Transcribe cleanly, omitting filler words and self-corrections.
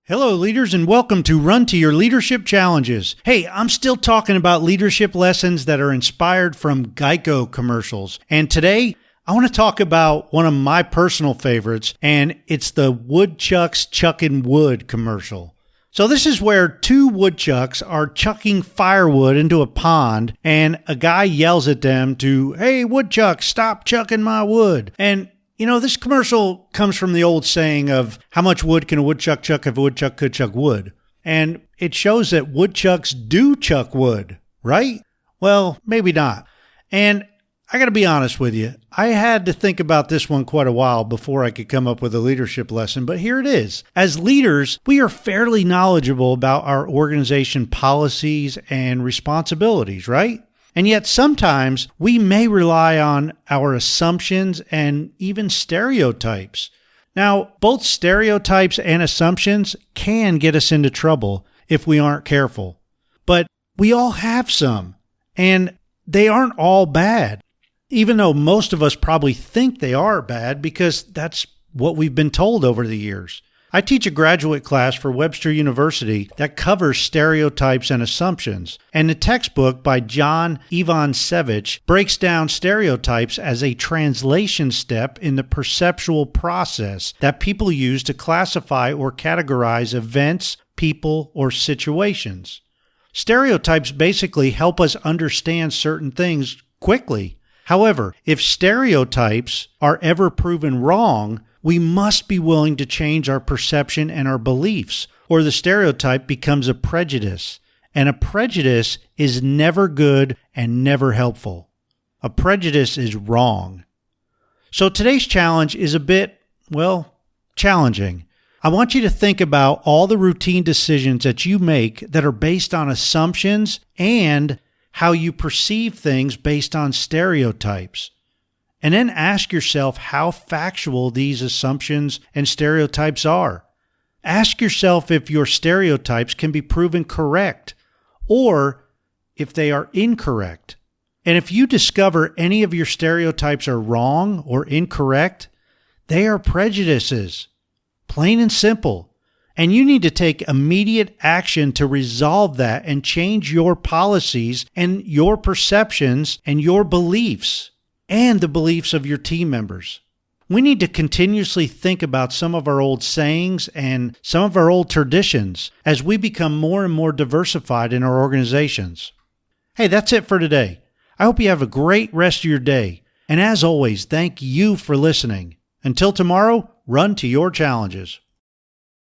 Hello, leaders, and welcome to Run to Your Leadership Challenges. Hey, I'm still talking about leadership lessons that are inspired from GEICO commercials. And today, I want to talk about one of my personal favorites, and it's the Woodchucks chucking wood commercial. So this is where two woodchucks are chucking firewood into a pond, and a guy yells at them to, "Hey, woodchuck, stop chucking my wood." And you know, this commercial comes from the old saying of how much wood can a woodchuck chuck if a woodchuck could chuck wood? And it shows that woodchucks do chuck wood, right? Well, maybe not. And I got to be honest with you. I had to think about this one quite a while before I could come up with a leadership lesson, but here it is. As leaders, we are fairly knowledgeable about our organization policies and responsibilities, right? And yet sometimes we may rely on our assumptions and even stereotypes. Now, both stereotypes and assumptions can get us into trouble if we aren't careful. But we all have some, and they aren't all bad, even though most of us probably think they are bad because that's what we've been told over the years. I teach a graduate class for Webster University that covers stereotypes and assumptions, and the textbook by John Ivancevich breaks down stereotypes as a translation step in the perceptual process that people use to classify or categorize events, people, or situations. Stereotypes basically help us understand certain things quickly. However, if stereotypes are ever proven wrong, we must be willing to change our perception and our beliefs, or the stereotype becomes a prejudice. And a prejudice is never good and never helpful. A prejudice is wrong. So today's challenge is a bit, challenging. I want you to think about all the routine decisions that you make that are based on assumptions and how you perceive things based on stereotypes. And then ask yourself how factual these assumptions and stereotypes are. Ask yourself if your stereotypes can be proven correct or if they are incorrect. And if you discover any of your stereotypes are wrong or incorrect, they are prejudices, plain and simple. And you need to take immediate action to resolve that and change your policies and your perceptions and your beliefs, and the beliefs of your team members. We need to continuously think about some of our old sayings and some of our old traditions as we become more and more diversified in our organizations. Hey, that's it for today. I hope you have a great rest of your day. And as always, thank you for listening. Until tomorrow, run to your challenges.